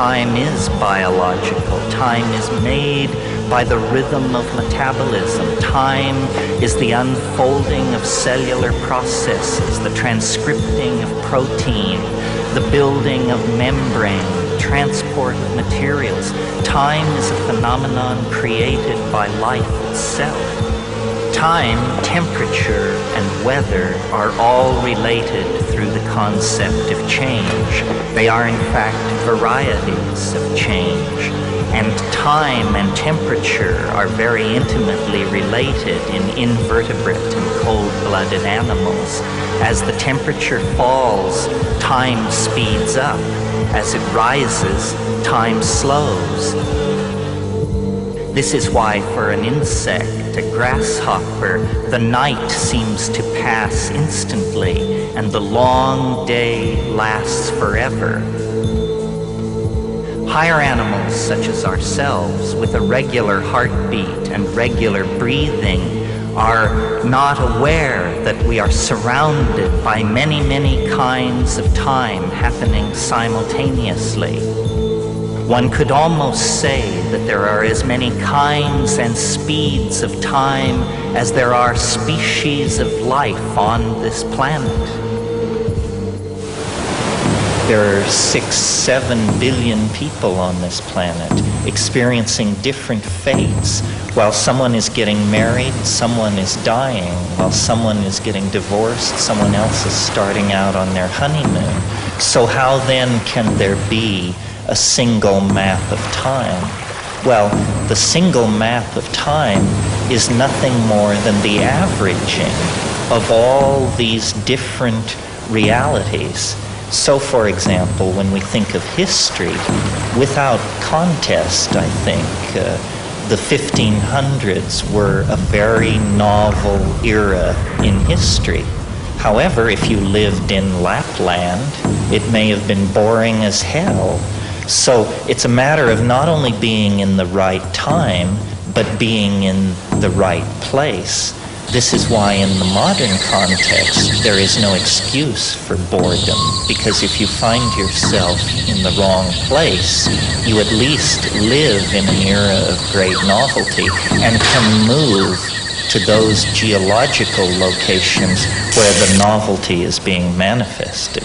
time is biological. Time is made by the rhythm of metabolism. Time is the unfolding of cellular processes, the transcripting of protein, the building of membrane, transport of materials. Time is a phenomenon created by life itself. Time, temperature, and weather are all related through the concept of change. They are in fact varieties of change. And time and temperature are very intimately related in invertebrate and cold-blooded animals. As the temperature falls, time speeds up. As it rises, time slows. This is why for an insect, a grasshopper, the night seems to pass instantly and the long day lasts forever. Higher animals such as ourselves, with a regular heartbeat and regular breathing, are not aware that we are surrounded by many, many kinds of time happening simultaneously. One could almost say that there are as many kinds and speeds of time as there are species of life on this planet. There are 6-7 billion people on this planet experiencing different fates. While someone is getting married, someone is dying. While someone is getting divorced, someone else is starting out on their honeymoon. So how then can there be a single map of time? Well, the single map of time is nothing more than the averaging of all these different realities. So, for example, when we think of history, without contest, I think, the 1500s were a very novel era in history. However, if you lived in Lapland, it may have been boring as hell. So it's a matter of not only being in the right time, but being in the right place. This is why in the modern context there is no excuse for boredom, because if you find yourself in the wrong place, you at least live in an era of great novelty and can move to those geological locations where the novelty is being manifested.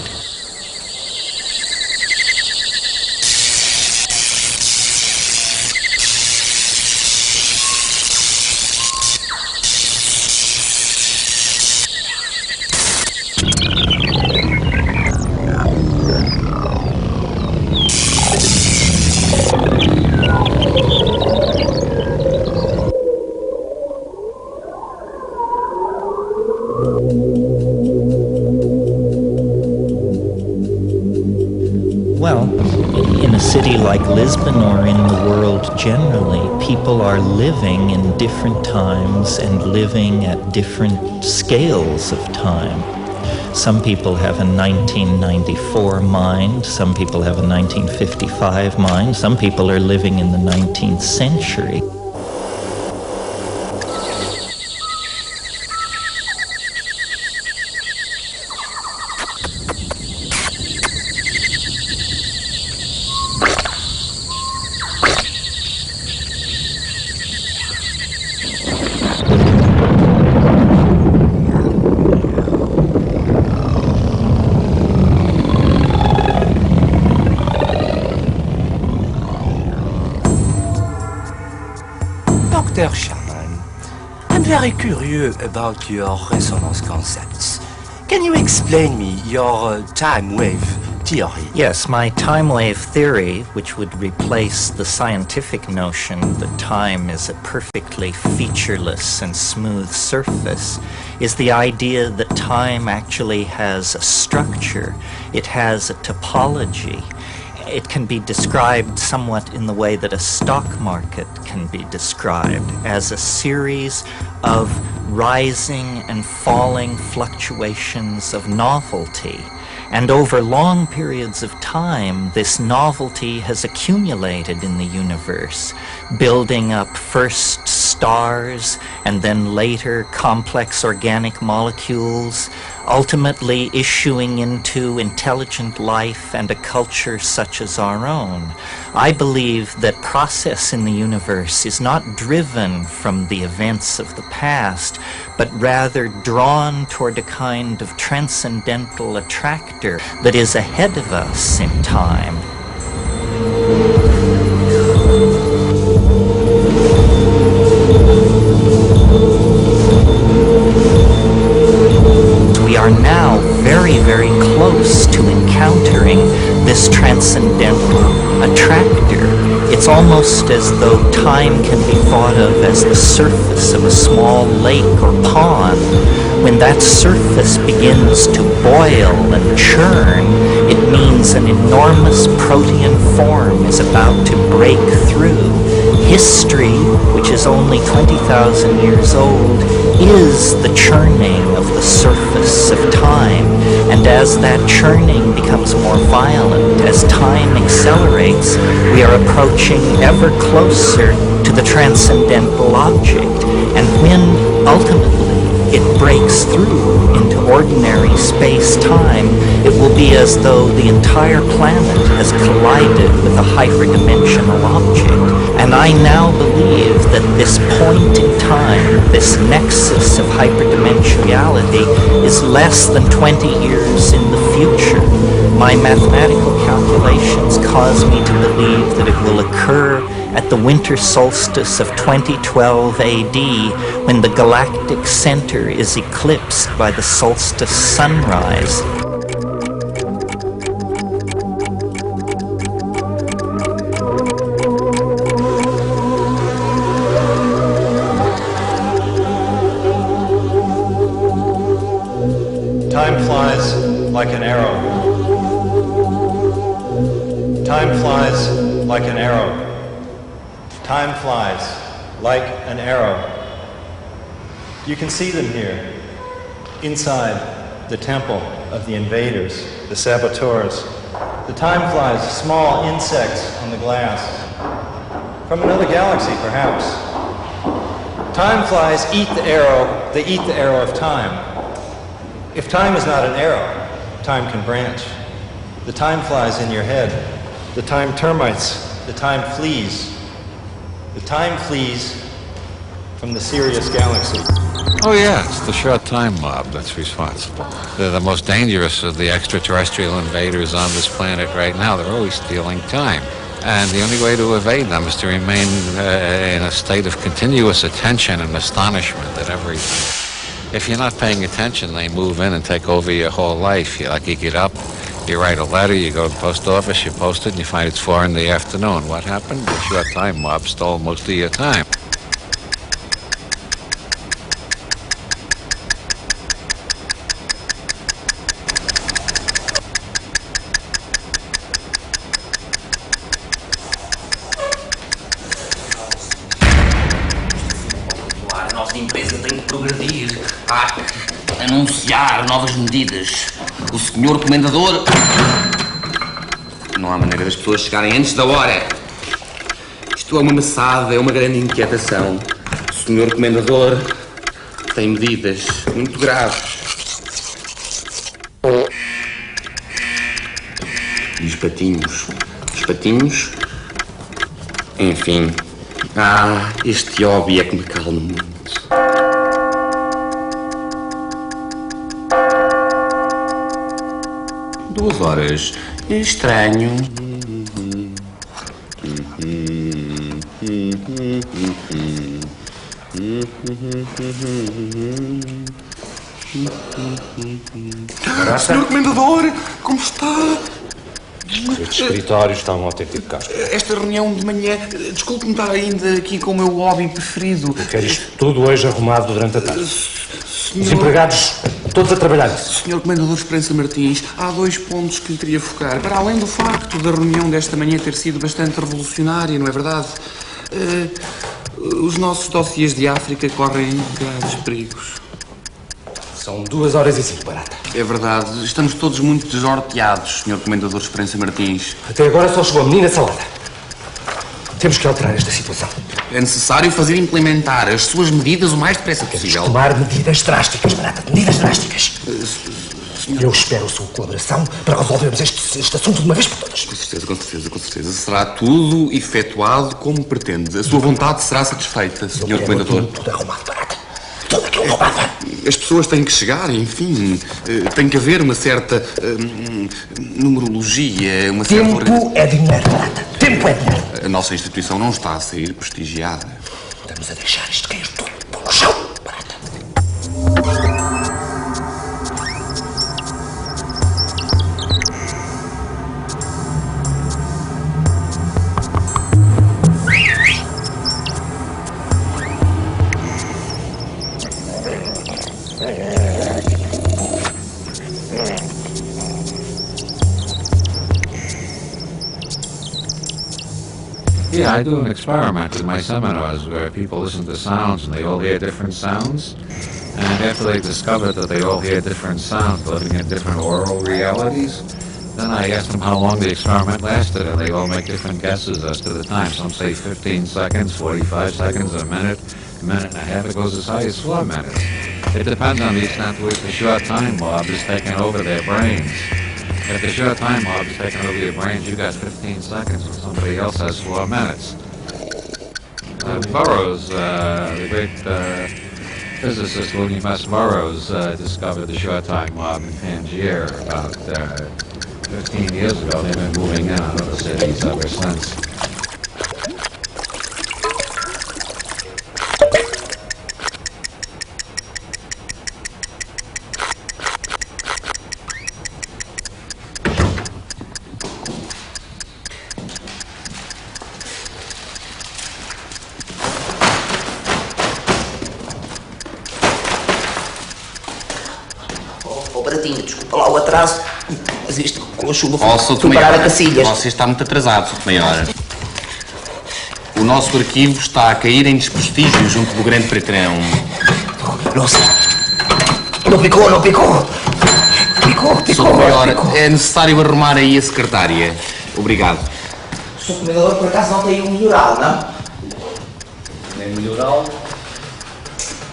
Like Lisbon or in the world generally, people are living in different times and living at different scales of time. Some people have a 1994 mind, some people have a 1955 mind, some people are living in the 19th century. I'm very curious about your resonance concepts. Can you explain me your time wave theory? Yes, my time wave theory, which would replace the scientific notion that time is a perfectly featureless and smooth surface, is the idea that time actually has a structure. It has a topology. It can be described somewhat in the way that a stock market can be described, as a series of rising and falling fluctuations of novelty. And over long periods of time, this novelty has accumulated in the universe, building up first stars, and then later complex organic molecules, ultimately issuing into intelligent life and a culture such as our own. I believe that process in the universe is not driven from the events of the past, but rather drawn toward a kind of transcendental attractor that is ahead of us in time. We are now very, very close to encountering this transcendental attractor. It's almost as though time can be thought of as the surface of a small lake or pond. When that surface begins to boil and churn, it means an enormous protean form is about to break through. History, which is only 20,000 years old, is the churning of the surface of time. And as that churning becomes more violent, as time accelerates, we are approaching ever closer to the transcendental object. And when ultimately it breaks through into ordinary space-time, it will be as though the entire planet has collided with a hyperdimensional object. And I now believe that this point in time, this nexus of hyperdimensionality, is less than 20 years in the future. My mathematical calculations cause me to believe that it will occur at the winter solstice of 2012 AD, when the galactic center is eclipsed by the solstice sunrise. Time flies like an arrow. Time flies like an arrow. Time flies like an arrow. You can see them here, inside the temple of the invaders, the saboteurs. The time flies, small insects on the glass. From another galaxy, perhaps. Time flies eat the arrow, they eat the arrow of time. If time is not an arrow, time can branch. The time flies in your head. The time termites, the time flees. The time flees from the Sirius galaxy. Oh yeah, it's the short time mob that's responsible. They're the most dangerous of the extraterrestrial invaders on this planet right now. They're always stealing time. And the only way to evade them is to remain in a state of continuous attention and astonishment at everything. If you're not paying attention, they move in and take over your whole life. You get up, you write a letter, you go to the post office, you post it, and you find it's 4 in the afternoon. What happened? The short time mob stole most of your time. A nossa empresa tem que progredir. Anunciar novas medidas. O senhor comendador... Não há maneira das pessoas chegarem antes da hora. Isto é uma maçada, é uma grande inquietação. O senhor comendador tem medidas muito graves. E os patinhos? Os patinhos? Enfim. Este hobby é que me calma muito. Duas horas. Estranho. Senhor Comendador, como está? Estes escritórios estão um autêntico caso. Esta reunião de manhã, desculpe-me estar ainda aqui com o meu hobby preferido. Eu quero isto tudo hoje arrumado durante a tarde. Os empregados todos a trabalhar. Senhor Comendador Esperança Martins, há 2 pontos que lhe queria focar. Para além do facto da reunião desta manhã ter sido bastante revolucionária, não é verdade? Os nossos dossiês de África correm graves perigos. São 2h05, barata. É verdade. Estamos todos muito desnorteados, Sr. Comendador Esperança Martins. Até agora só chegou a menina salada. Temos que alterar esta situação. É necessário fazer implementar as suas medidas o mais depressa possível. Temos que tomar medidas drásticas, Barata. Medidas drásticas. Eu espero a sua colaboração para resolvermos este assunto de uma vez por todas. Com certeza, com certeza, com certeza. Será tudo efetuado como pretende. A sua vontade será satisfeita, Sr. Comendador. Tudo arrumado, Barata. Tudo aquilo arrumado. As pessoas têm que chegar, enfim. Tem que haver uma certa numerologia, uma certa... Tempo é dinheiro, Barata. Tempo é dinheiro. A nossa instituição não está a sair prestigiada. Estamos a deixar isto cair tudo pelo chão, Barata. Yeah, I do an experiment in my seminars where people listen to sounds and they all hear different sounds. And after they discover that they all hear different sounds living in different oral realities, then I ask them how long the experiment lasted, and they all make different guesses as to the time. Some say 15 seconds, 45 seconds, a minute and a half. It goes as high as 4 minutes. It depends on the extent to which the short time mob is taking over their brains. If the short time mob is taking over your brains, you got 15 seconds, and somebody else has 4 minutes. Burroughs, the great physicist William S. Burroughs, discovered the short time mob in Tangier about 15 years ago. They've been moving in out of the cities ever since. Desculpa lá o atraso, mas isto com a chuva foi parar a Cacilhas. Você está muito atrasado, Sr. Maior. O nosso arquivo está a cair em desprestígio junto do grande pretrão. Nossa, não picou, não picou. Sr. Maior, é necessário arrumar aí a secretária. Obrigado. Sr. Comendador, por acaso não tem um melhoral, não? Nem melhoral,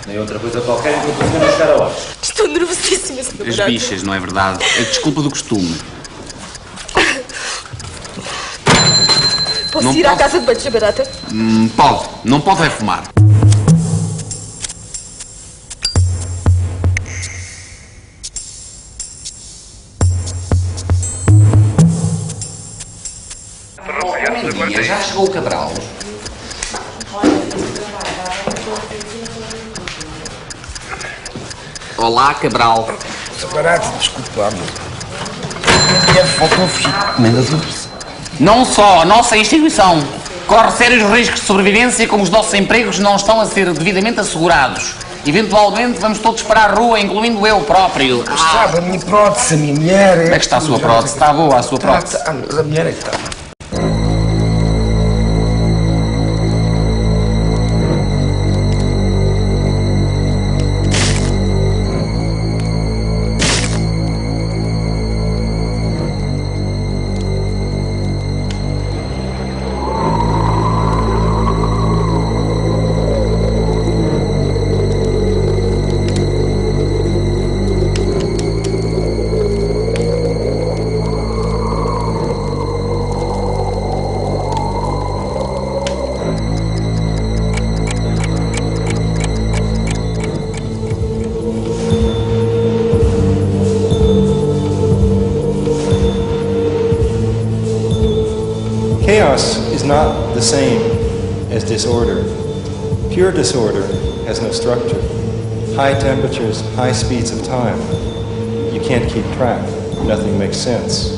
nem outra coisa qualquer que eu consiga chegar a horas. Estou nervosíssima, Sr. As bichas, não é verdade? É desculpa do costume. Posso ir à casa de banho, Sr. Barata? Pode. Não pode é fumar. Já chegou o Cabral. Olá, Cabral. Barata, desculpa-me. Faltou comendador. Não só a nossa instituição corre sérios riscos de sobrevivência, como os nossos empregos não estão a ser devidamente assegurados. Eventualmente vamos todos para a rua, incluindo eu próprio. Estava a minha prótese, a minha mulher... Como é que está a sua prótese? Está boa a sua prótese? A mulher é que está. Chaos is not the same as disorder. Pure disorder has no structure. High temperatures, high speeds of time. You can't keep track. Nothing makes sense.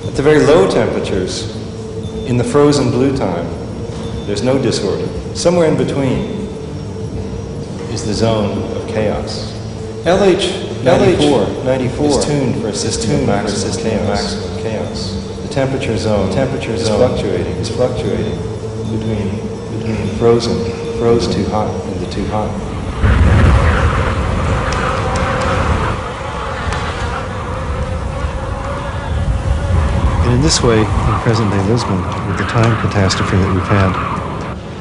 At the very low temperatures, in the frozen blue time, there's no disorder. Somewhere in between is the zone of chaos. LH94 is tuned for a system of maximum chaos. The temperature zone is fluctuating between froze too hot and the too hot. And in this way, in present-day Lisbon, with the time catastrophe that we've had,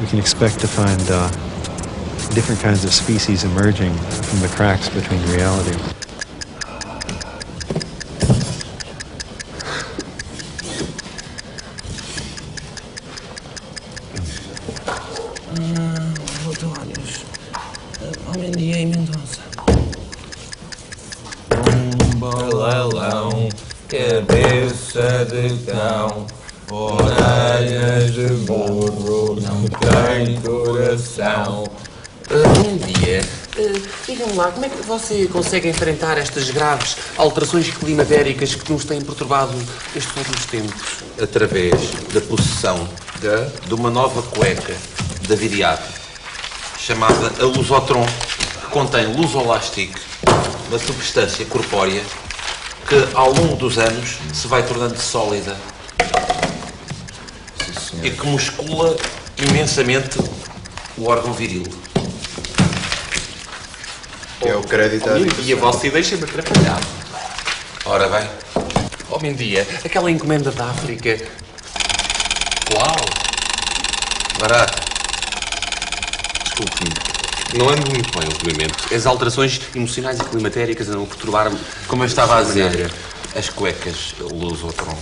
we can expect to find different kinds of species emerging from the cracks between reality. Cabeça de cão, orelhas de burro, não tem coração. Bom dia. Diga-me lá, como é que você consegue enfrentar estas graves alterações climatéricas que nos têm perturbado estes últimos tempos? Através da possessão de uma nova cueca da Viriato, chamada a Lusotron, que contém lusolástico, uma substância corpórea que ao longo dos anos se vai tornando sólida e que muscula imensamente o órgão viril. É o crédito à habitação. E a você deixa-me atrapalhado. Ora bem. Oh, Mendia, aquela encomenda da África. Uau! Barato. Desculpe-me. Não ando muito bem ultimamente. As alterações emocionais e climatéricas andam a perturbar-me. Como eu estava a dizer, as cuecas Lusotron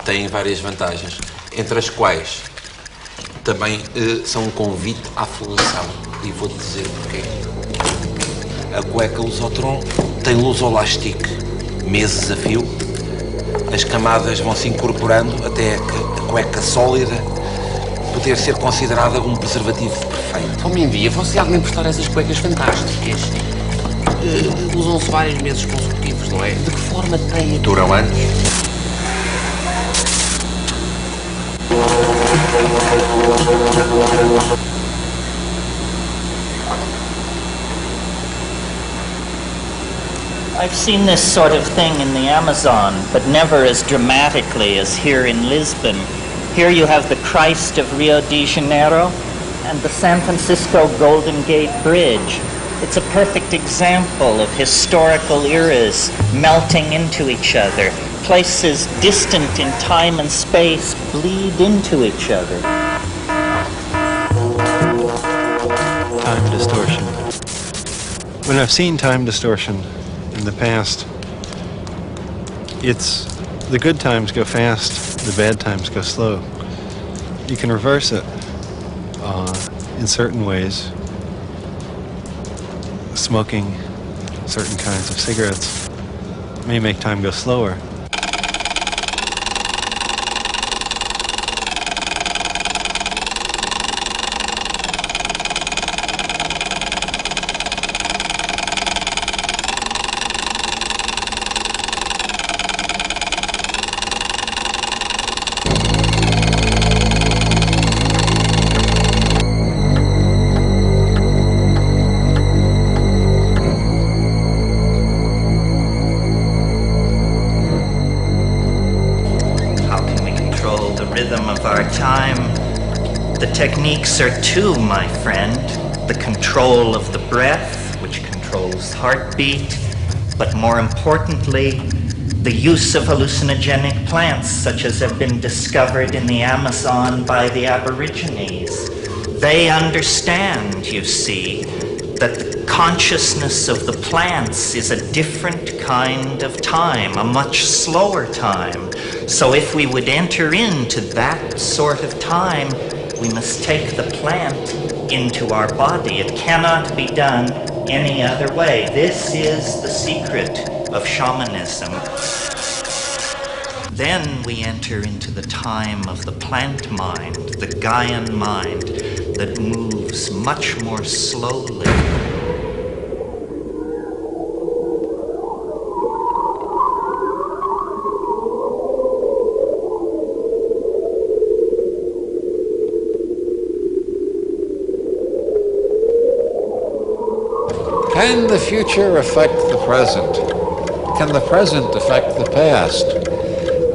têm várias vantagens, entre as quais também são um convite à felação. E vou-te dizer porquê. A cueca Lusotron tem lusolástico meses a fio, as camadas vão se incorporando até a cueca sólida poder ser considerada um preservativo perfeito. Oh, Mendia, você há de me emprestar essas cuecas fantásticas. Usam-se vários meses consecutivos, não é? De que forma tem? Duram anos. I've seen this sort of thing in the Amazon, but never as dramatically as here in Lisbon. Here you have the Christ of Rio de Janeiro and the San Francisco Golden Gate Bridge. It's a perfect example of historical eras melting into each other. Places distant in time and space bleed into each other. Time distortion. When I've seen time distortion in the past, it's the good times go fast, the bad times go slow. You can reverse it in certain ways. Smoking certain kinds of cigarettes may make time go slower. Techniques are two, my friend. The control of the breath, which controls heartbeat, but more importantly, the use of hallucinogenic plants such as have been discovered in the Amazon by the Aborigines. They understand, you see, that the consciousness of the plants is a different kind of time, a much slower time. So if we would enter into that sort of time, we must take the plant into our body. It cannot be done any other way. This is the secret of shamanism. Then we enter into the time of the plant mind, the Gaian mind, that moves much more slowly. Can the future affect the present? Can the present affect the past?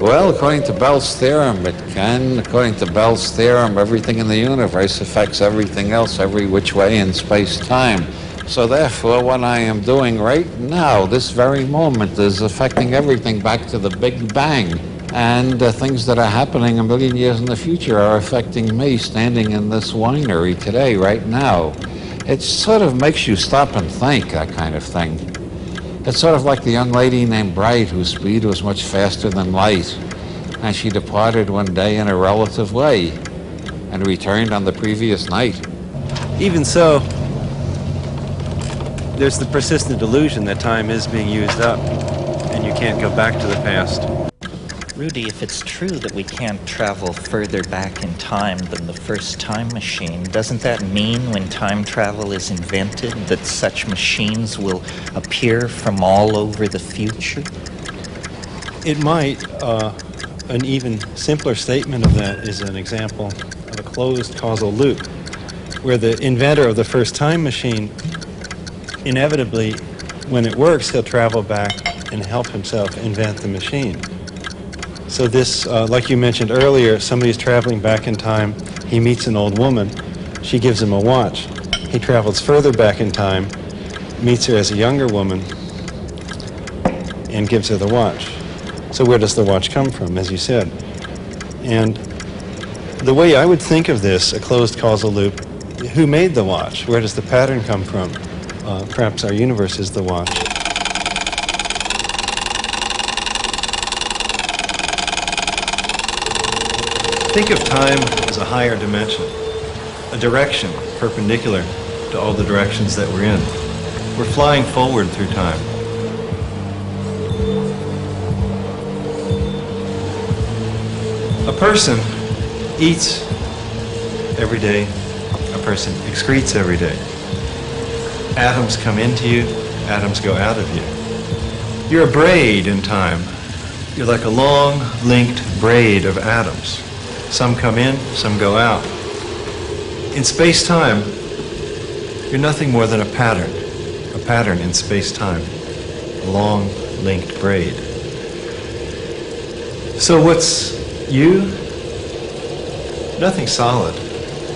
Well, according to Bell's theorem, it can. According to Bell's theorem, everything in the universe affects everything else every which way in space-time. So therefore, what I am doing right now, this very moment, is affecting everything back to the Big Bang. And things that are happening a million years in the future are affecting me standing in this winery today, right now. It sort of makes you stop and think, that kind of thing. It's sort of like the young lady named Bright, whose speed was much faster than light. And she departed one day in a relative way and returned on the previous night. Even so, there's the persistent illusion that time is being used up and you can't go back to the past. Rudy, if it's true that we can't travel further back in time than the first time machine, doesn't that mean when time travel is invented that such machines will appear from all over the future? It might. An even simpler statement of that is an example of a closed causal loop, where the inventor of the first time machine, inevitably, when it works, he'll travel back and help himself invent the machine. So this, like you mentioned earlier, somebody's traveling back in time, he meets an old woman, she gives him a watch. He travels further back in time, meets her as a younger woman, and gives her the watch. So where does the watch come from, as you said? And the way I would think of this, a closed causal loop, who made the watch? Where does the pattern come from? Perhaps our universe is the watch. Think of time as a higher dimension, a direction perpendicular to all the directions that we're in. We're flying forward through time. A person eats every day, a person excretes every day. Atoms come into you, atoms go out of you. You're a braid in time. You're like a long, linked braid of atoms. Some come in, some go out. In space-time, you're nothing more than a pattern in space-time, a long, linked braid. So what's you? Nothing solid.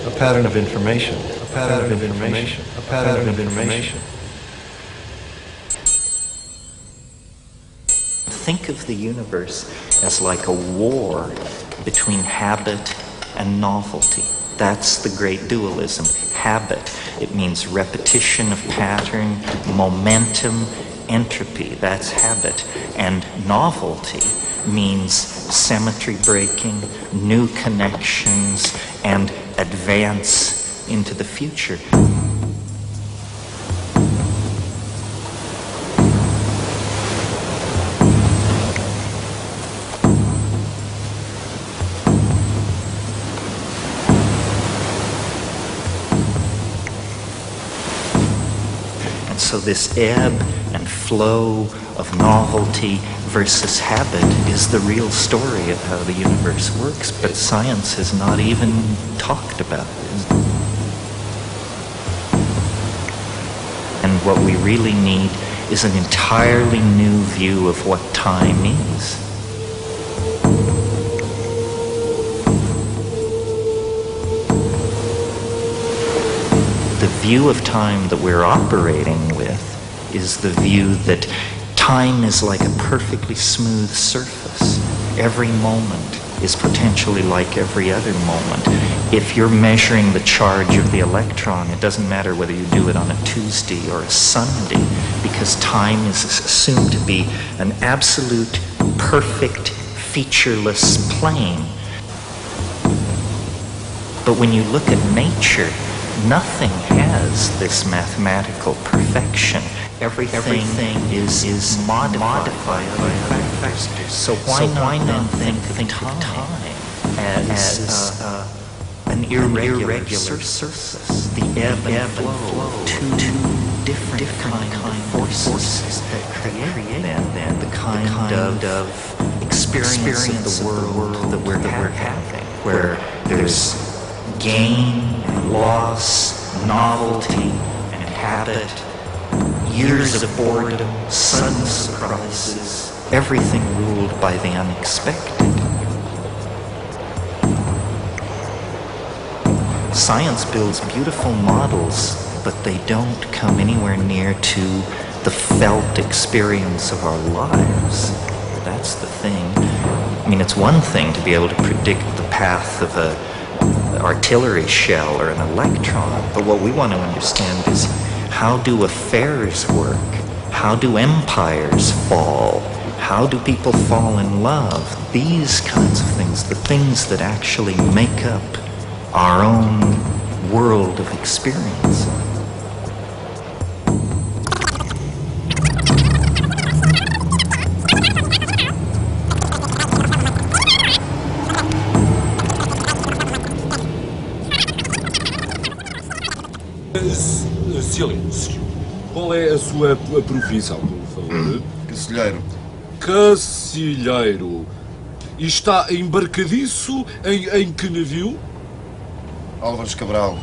A pattern of information. A pattern of information. A pattern of information. Think of the universe as like a war between habit and novelty. That's the great dualism. Habit, it means repetition of pattern, momentum, entropy. That's habit. And novelty means symmetry breaking, new connections, and advance into the future. And so this ebb and flow of novelty versus habit is the real story of how the universe works, but science has not even talked about it. And what we really need is an entirely new view of what time is. The view of time that we're operating with is the view that time is like a perfectly smooth surface. Every moment is potentially like every other moment. If you're measuring the charge of the electron, it doesn't matter whether you do it on a Tuesday or a Sunday, because time is assumed to be an absolute, perfect, featureless plane. But when you look at nature, nothing has this mathematical perfection. Everything is modified by factors. So why not think of time as an irregular surface, the ebb and flow, two different kind of forces that create then the kind of experience of the world that we're having, where there's gain and loss, novelty and habit, years of boredom, sudden surprises, everything ruled by the unexpected. Science builds beautiful models, but they don't come anywhere near to the felt experience of our lives. That's the thing. mean, it's one thing to be able to predict the path of an artillery shell or an electron, but what we want to understand is how do affairs work? How do empires fall? How do people fall in love? These kinds of things, the things that actually make up our own world of experience. Silêncio. Qual é a sua profissão, por favor? Cacilheiro. Cacilheiro. E está embarcadiço em que navio? Álvares Cabral.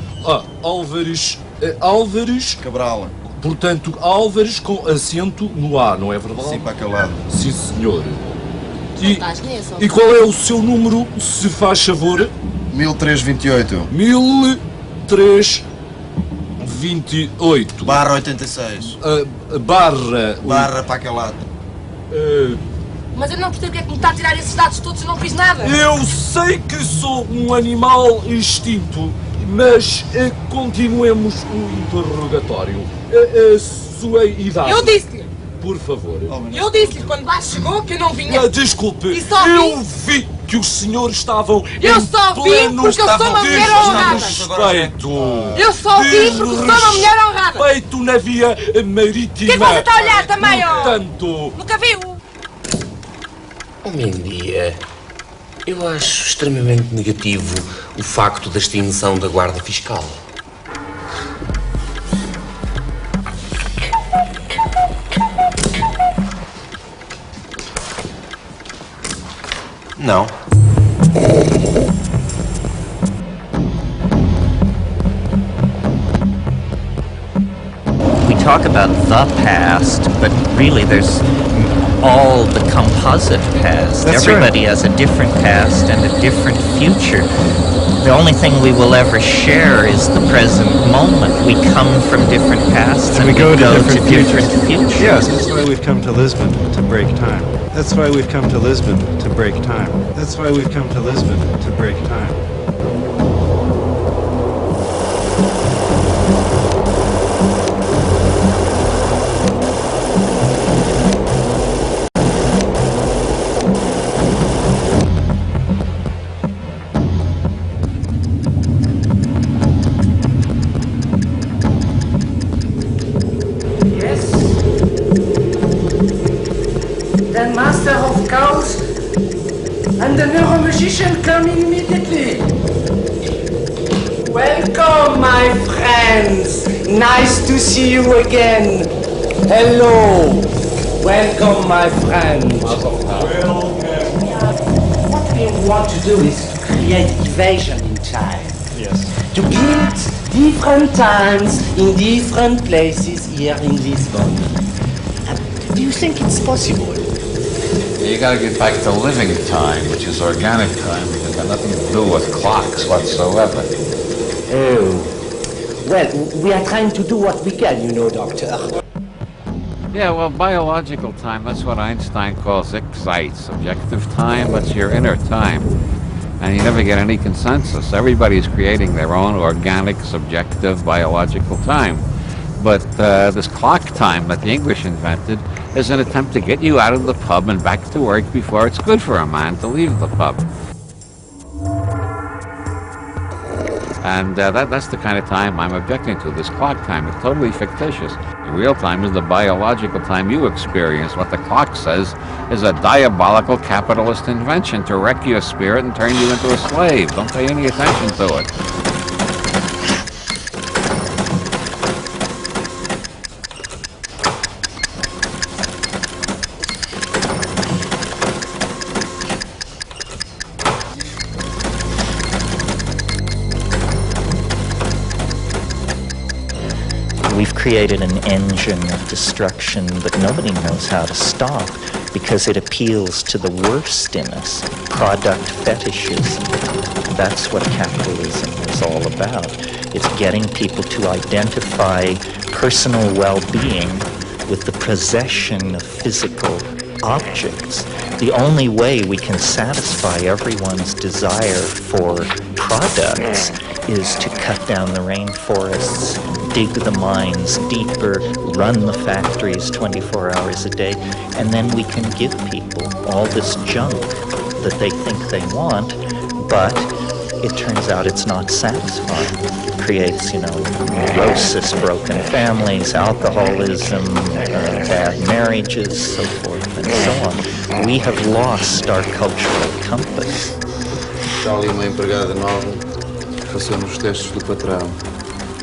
Álvares Cabral. Portanto, Álvares com acento no A, não é verdade? Sim, para aquele lado. Sim, senhor. E qual é o seu número, se faz favor? 1328. 1328. Barra 86. Barra para aquele lado. Mas eu não percebo porque é que me está a tirar esses dados todos e não fiz nada. Eu sei que sou um animal extinto, mas continuemos o interrogatório. A sua idade. Eu disse-lhe. Por favor. Eu disse-lhe quando lá chegou que eu não vinha. Desculpe, E só eu vi que os senhores estavam Eu só vi porque eu sou uma mulher honrada. Respeito. Eu só vi porque sou uma mulher honrada. Respeito na via marítima. Quem você está a olhar também, ó? Portanto... Nunca viu? Homem dia, eu acho extremamente negativo o facto da extinção da Guarda Fiscal. Não. We talk about the past, but really there's all the composite past. Everybody has a different past and a different future. The only thing we will ever share is the present moment. We come from different pasts and we go to different futures. Yes, that's why we've come to Lisbon, to break time. That's why we've come to Lisbon, to break time. That's why we've come to Lisbon, to break time. Master of Chaos and the neuromagician coming immediately. Welcome, my friends. Nice to see you again. Hello. Welcome, my friend. What we want to do is to create evasion in time. Yes. To build different times in different places here in Lisbon. Do you think it's possible? You gotta get back to living time, which is organic time, because it's got nothing to do with clocks whatsoever. Oh. Well, we are trying to do what we can, you know, Doctor. Yeah, well, biological time, that's what Einstein calls Zeit, subjective time, that's your inner time. And you never get any consensus. Everybody's creating their own organic, subjective, biological time. But this clock time that the English invented is an attempt to get you out of the pub and back to work before it's good for a man to leave the pub. And that's the kind of time I'm objecting to, this clock time. It's totally fictitious. The real time is the biological time you experience. What the clock says is a diabolical capitalist invention to wreck your spirit and turn you into a slave. Don't pay any attention to it. We've created an engine of destruction that nobody knows how to stop because it appeals to the worst in us, product fetishism. That's what capitalism is all about. It's getting people to identify personal well-being with the possession of physical objects. The only way we can satisfy everyone's desire for products is to cut down the rainforests, dig the mines deeper, run the factories 24 hours a day, and then we can give people all this junk that they think they want, but it turns out it's not satisfying. It creates, neurosis, broken families, alcoholism, bad marriages, so forth and so on. We have lost our cultural compass. Está ali uma empregada nova, fazemos os testes do patrão,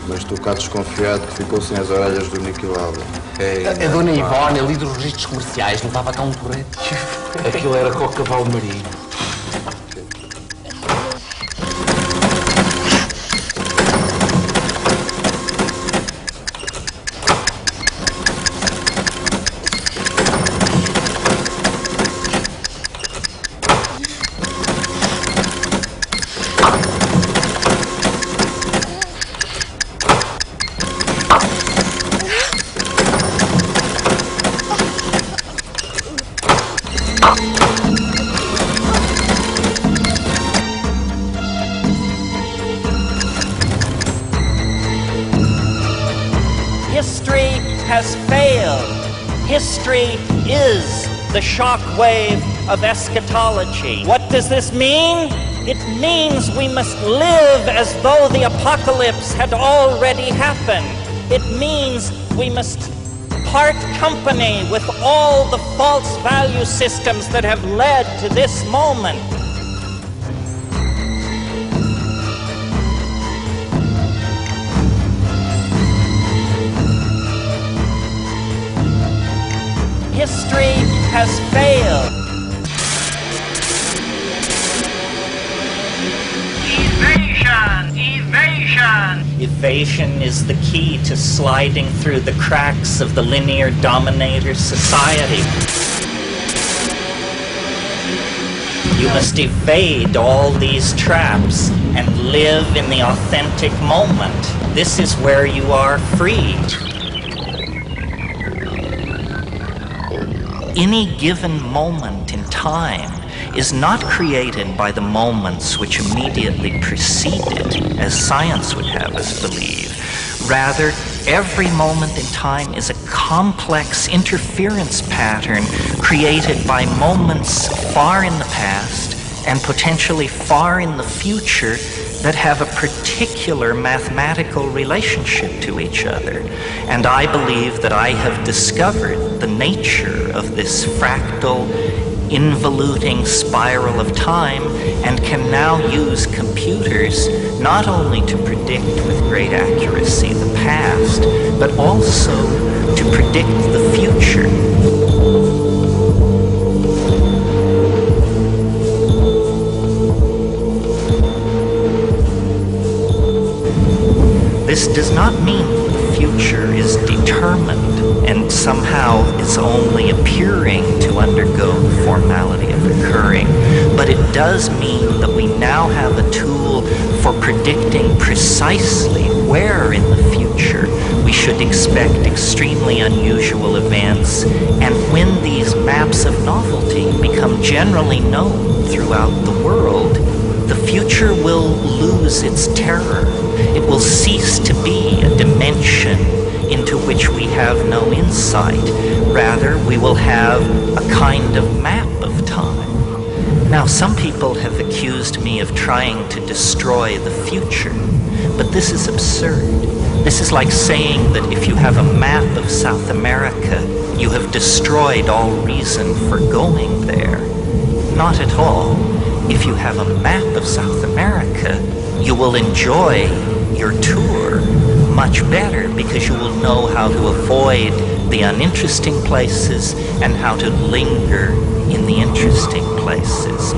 mas estou cá desconfiado que ficou sem as orelhas do aniquilado. A dona Ivone, ali dos registros comerciais, não estava cá um torrete? Aquilo era com o cavalo marinho. History is the shock wave of eschatology. What does this mean? It means we must live as though the apocalypse had already happened. It means we must part company with all the false value systems that have led to this moment. History has failed. Evasion! Evasion! Evasion is the key to sliding through the cracks of the linear dominator society. You must evade all these traps and live in the authentic moment. This is where you are free. Any given moment in time is not created by the moments which immediately precede it, as science would have us believe. Rather, every moment in time is a complex interference pattern created by moments far in the past and potentially far in the future that have a particular mathematical relationship to each other. And I believe that I have discovered the nature of this fractal, involuting spiral of time and can now use computers not only to predict with great accuracy the past, but also to predict the future. This does not mean the future is determined and somehow is only appearing to undergo the formality of occurring, but it does mean that we now have a tool for predicting precisely where in the future we should expect extremely unusual events, and when these maps of novelty become generally known throughout the world, the future will lose its terror. It will cease to be a dimension into which we have no insight. Rather, we will have a kind of map of time. Now, some people have accused me of trying to destroy the future, but this is absurd. This is like saying that if you have a map of South America, you have destroyed all reason for going there. Not at all. If you have a map of South America, you will enjoy your tour much better because you will know how to avoid the uninteresting places and how to linger in the interesting places.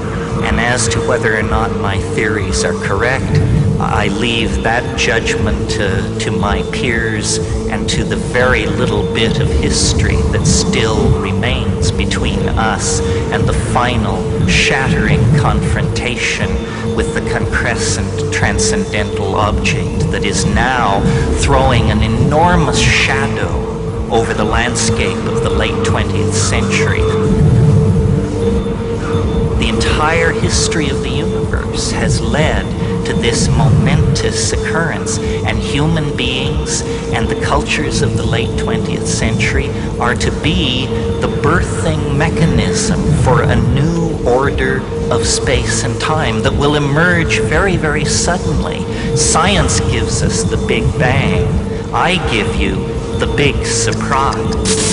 And as to whether or not my theories are correct, I leave that judgment to my peers and to the very little bit of history that still remains between us and the final shattering confrontation with the concrescent transcendental object that is now throwing an enormous shadow over the landscape of the late 20th century. entire history of the universe has led to this momentous occurrence, and human beings and the cultures of the late 20th century are to be the birthing mechanism for a new order of space and time that will emerge very, very suddenly. Science gives us the Big Bang. I give you the big surprise.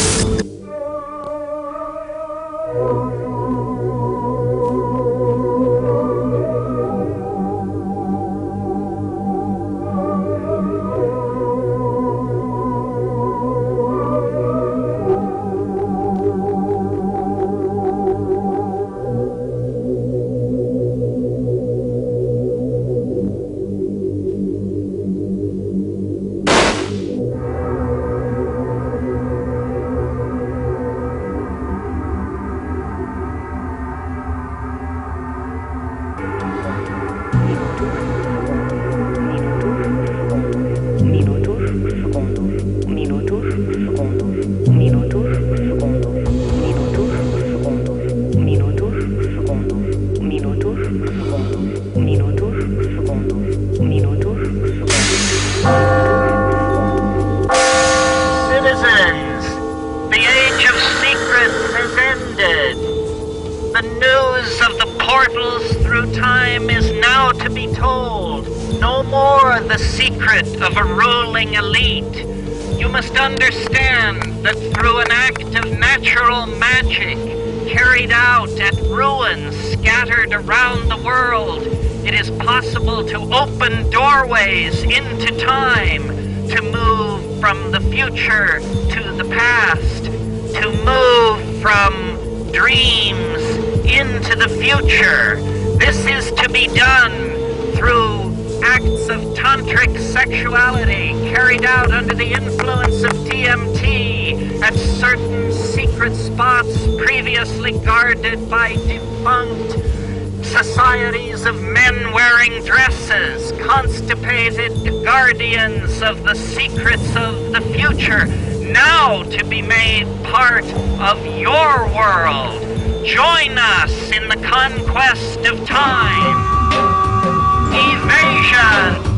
To open doorways into time, to move from the future to the past, to move from dreams into the future. This is to be done through acts of tantric sexuality carried out under the influence of DMT at certain secret spots previously guarded by defunct societies of men wearing dresses, constipated guardians of the secrets of the future, now to be made part of your world. Join us in the conquest of time. Evasion!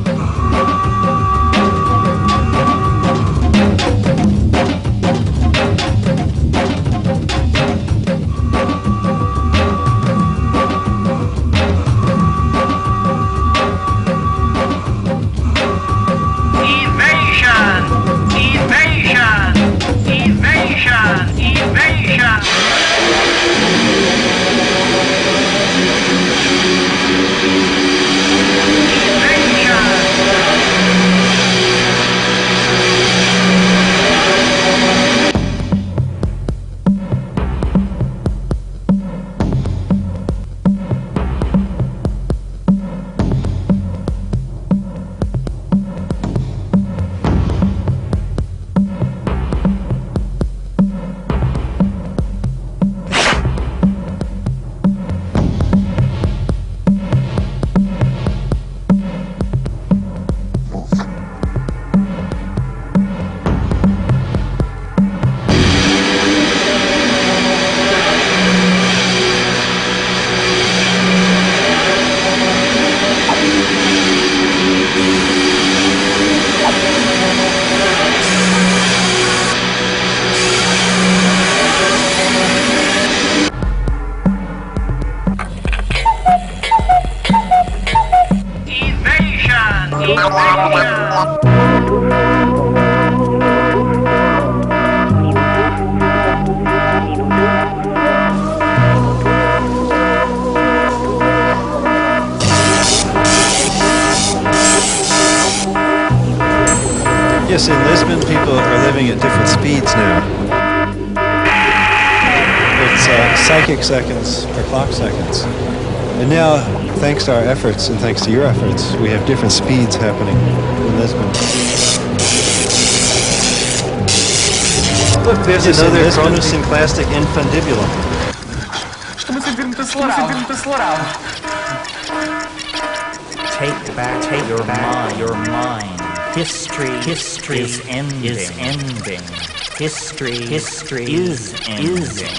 Yes, in Lisbon, people are living at different speeds now. It's psychic seconds or clock seconds. And now, thanks to our efforts and thanks to your efforts, we have different speeds happening in Lisbon. Look, there's another chronosynclastic infundibulum. Estou-me a sentir muito acelerado. Take back your mind. History is ending. History is ending.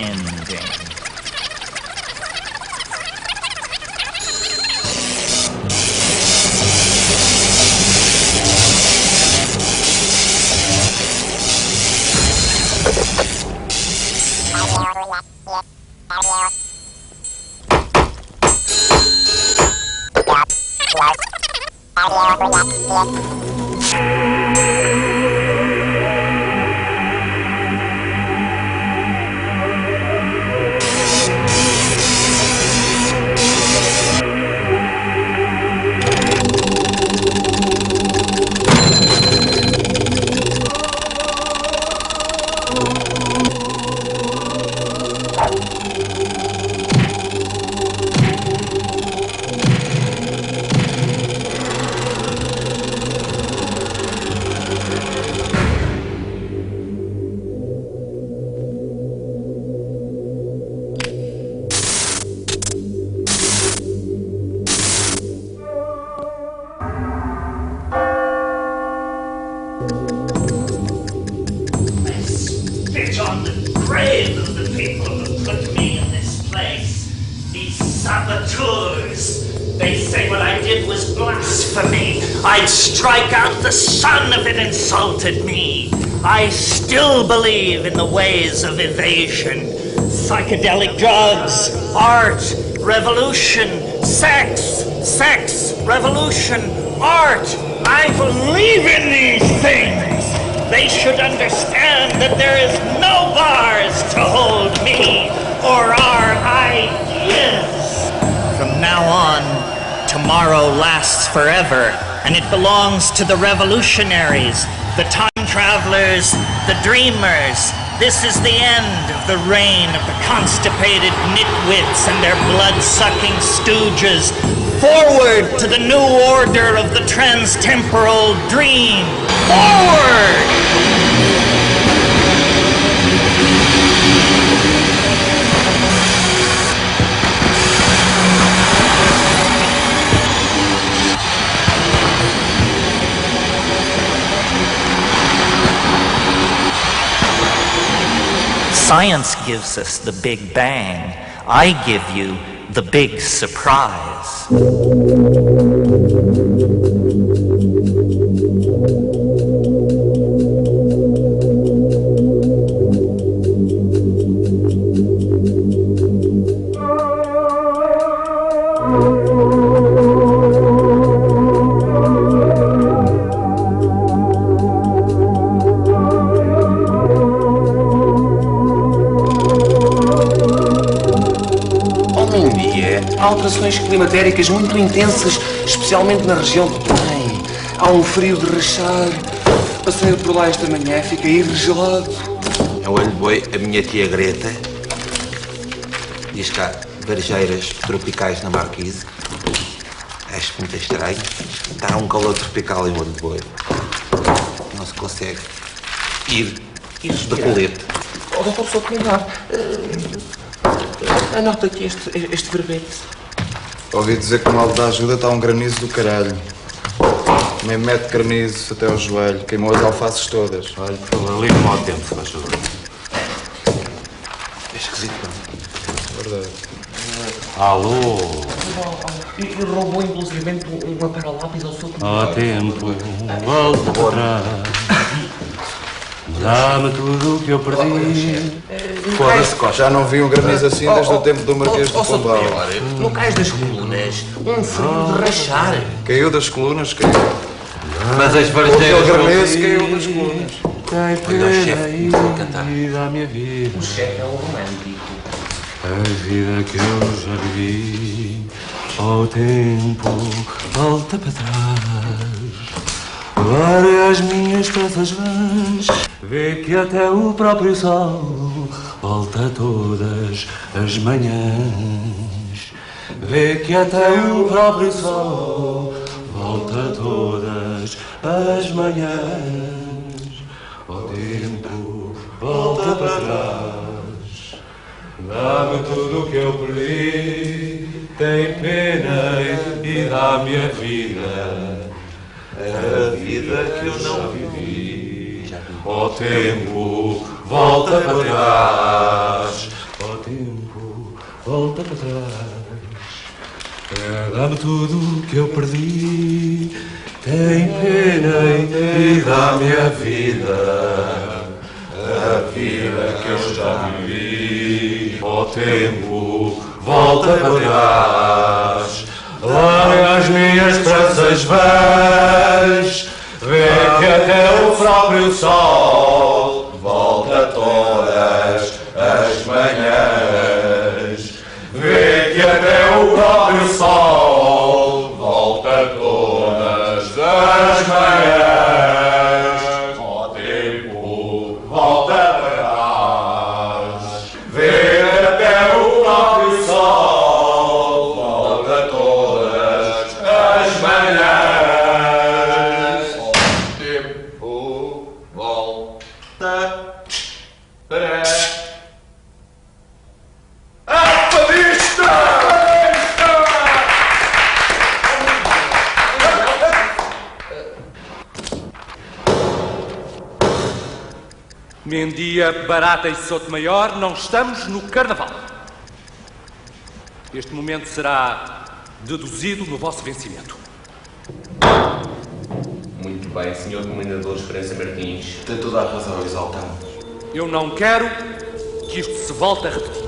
I spit on the grave of the people who put me in this place. These saboteurs. They say what I did was blasphemy. I'd strike out the sun if it insulted me. I still believe in the ways of evasion. Psychedelic drugs, art, revolution, sex, revolution, art. I believe in these things. They should understand that there is no bars to hold me or our ideas. From now on, tomorrow lasts forever, and it belongs to the revolutionaries, the time travelers, the dreamers. This is the end of the reign of the constipated nitwits and their blood-sucking stooges. Forward to the new order of the trans-temporal dream. Forward! Science gives us the Big Bang. I give you the big surprise. Alterações climatéricas muito intensas, especialmente na região do Belém. Há um frio de rachar. Passei por lá esta manhã, fiquei irregelado. É o olho de boi, a minha tia Greta diz que há varejeiras tropicais na Marquise. Acho muito estranho. Está um calor tropical em olho de boi. Não se consegue ir de colete. Oh, doutor, só terminar. Anota aqui este verbete. Ouvi dizer que no Alto da Ajuda está um granizo do caralho. Meio metro de granizo até ao joelho. Queimou as alfaces todas. Olha, por favor, liga-me ao tempo, se faz favor. É esquisito para mim. Verdade. Alô? E roubou inclusivamente uma paralápis ao seu Ó tempo, volta para trás. Dá-me tudo o que eu perdi. Foda-se, Costa. Já não vi um granizo assim desde o tempo do Marquês de Pombal. No cais das colunas, um frio de rachar. Caiu das colunas, caiu. Mas as varejeiras... O granizo caiu das colunas. Tem pena aí da minha vida. O chefe é o romântico. A vida que eu já vivi, ao tempo, volta para trás. Olha as minhas peças vãs, vê que até o próprio sol volta todas as manhãs. Vê que até o próprio sol volta todas as manhãs. O tempo volta para trás, dá-me tudo o que eu perdi, tem pena e dá-me a vida. A vida que eu não vivi. O tempo volta para trás. O tempo volta para trás. Dá-me tudo o que eu perdi. Tem pena e dá-me a vida. A vida que eu já vivi. O tempo volta para trás. Larga as minhas tranças vãs, vê que até o próprio sol volta todas as manhãs. Vê que até o próprio sol volta todas as manhãs. O tempo volta para trás, vê que até o próprio sol volta todas as manhãs. O tempo volta. Mendia, Barata e Sotomayor, não estamos no Carnaval. Este momento será deduzido no vosso vencimento. Muito bem, Sr. Comendador Esperança Martins. Tem toda a razão, exaltamos. Eu não quero que isto se volte a repetir.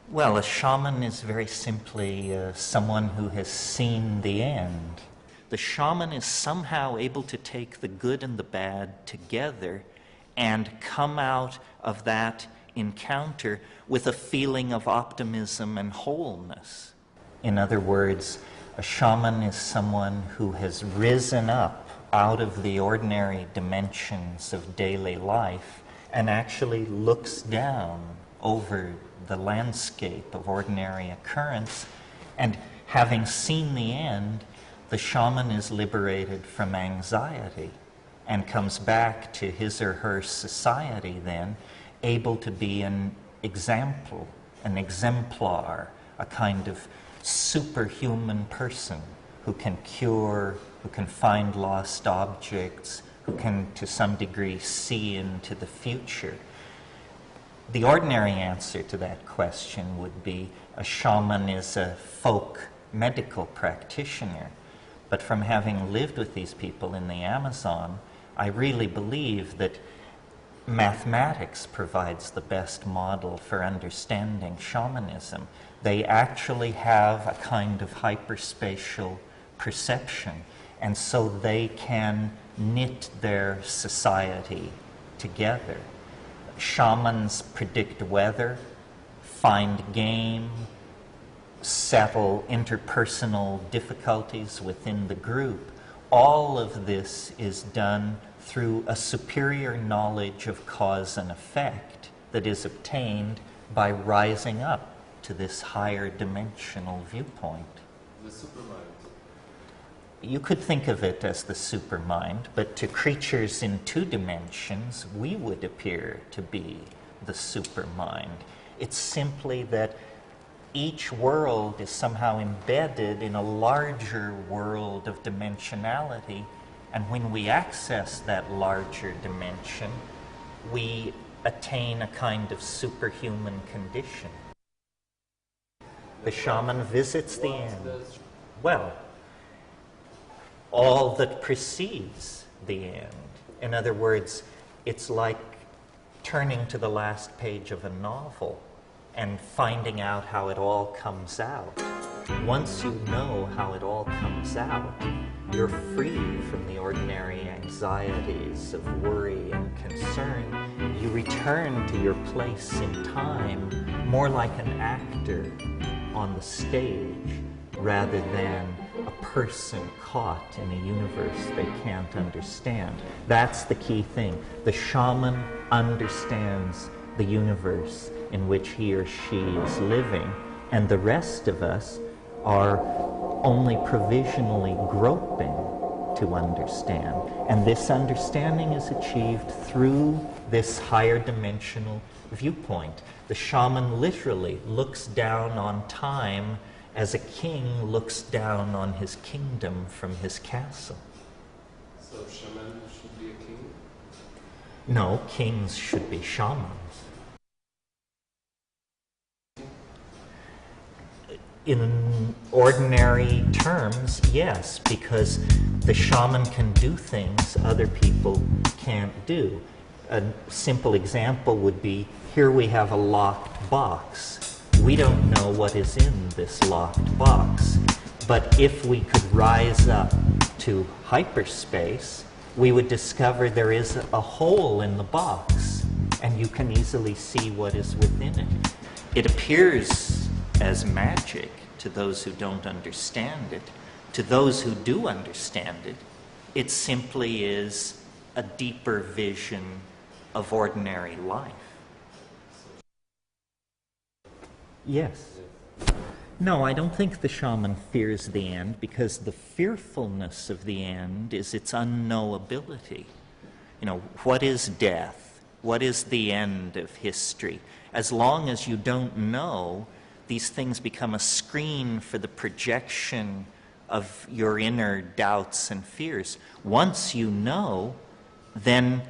Well, a shaman is very simply someone who has seen the end. The shaman is somehow able to take the good and the bad together and come out of that encounter with a feeling of optimism and wholeness. In other words, a shaman is someone who has risen up out of the ordinary dimensions of daily life and actually looks down over the landscape of ordinary occurrence, and having seen the end, the shaman is liberated from anxiety and comes back to his or her society then, able to be an example, an exemplar, a kind of superhuman person who can cure, who can find lost objects, who can to some degree see into the future. The ordinary answer to that question would be a shaman is a folk medical practitioner. But from having lived with these people in the Amazon, I really believe that mathematics provides the best model for understanding shamanism. They actually have a kind of hyperspatial perception, and so they can knit their society together. Shamans predict weather, find game, settle interpersonal difficulties within the group. All of this is done through a superior knowledge of cause and effect that is obtained by rising up to this higher dimensional viewpoint. The supermind. You could think of it as the supermind, but to creatures in 2 dimensions, we would appear to be the supermind. It's simply that each world is somehow embedded in a larger world of dimensionality, and when we access that larger dimension, we attain a kind of superhuman condition. The shaman visits the end. Well, all that precedes the end. In other words, it's like turning to the last page of a novel and finding out how it all comes out. Once you know how it all comes out, you're free from the ordinary anxieties of worry and concern. You return to your place in time more like an actor on the stage rather than a person caught in a universe they can't understand. That's the key thing. The shaman understands the universe in which he or she is living, and the rest of us are only provisionally groping to understand. And this understanding is achieved through this higher dimensional viewpoint. The shaman literally looks down on time as a king looks down on his kingdom from his castle. So shaman should be a king? No, kings should be shamans. In ordinary terms, yes, because the shaman can do things other people can't do. A simple example would be, here we have a locked box. We don't know what is in this locked box, but if we could rise up to hyperspace, we would discover there is a hole in the box, and you can easily see what is within it. It appears as magic to those who don't understand it. To those who do understand it, it simply is a deeper vision of ordinary life. Yes. No, I don't think the shaman fears the end, because the fearfulness of the end is its unknowability. You know, what is death? What is the end of history? As long as you don't know, these things become a screen for the projection of your inner doubts and fears. Once you know, then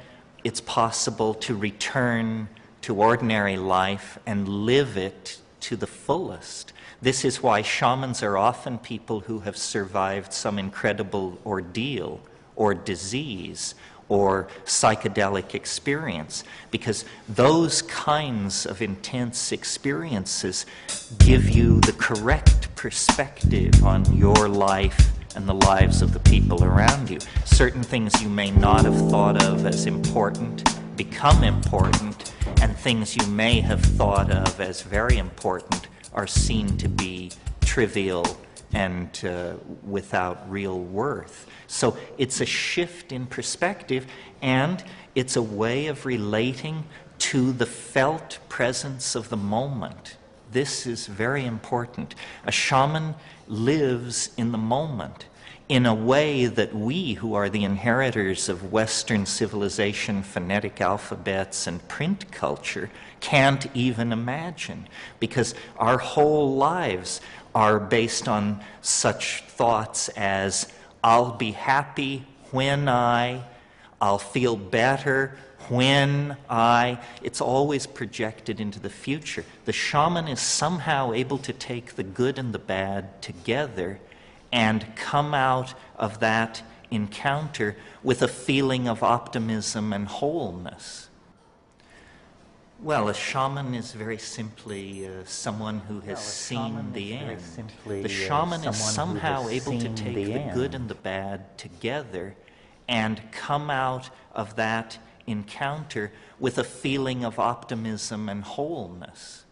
it's possible to return to ordinary life and live it to the fullest. This is why shamans are often people who have survived some incredible ordeal or disease or psychedelic experience, because those kinds of intense experiences give you the correct perspective on your life and the lives of the people around you. Certain things you may not have thought of as important become important, and things you may have thought of as very important are seen to be trivial and without real worth. So it's a shift in perspective, and it's a way of relating to the felt presence of the moment. This is very important. A shaman lives in the moment in a way that we, who are the inheritors of Western civilization, phonetic alphabets, and print culture, can't even imagine, because our whole lives are based on such thoughts as, I'll be happy when I'll feel better when it's always projected into the future. The shaman is somehow able to take the good and the bad together and come out of that encounter with a feeling of optimism and wholeness. Well, a shaman is very simply someone who has seen the end. The shaman is somehow able to take the good and the bad together and come out of that encounter with a feeling of optimism and wholeness.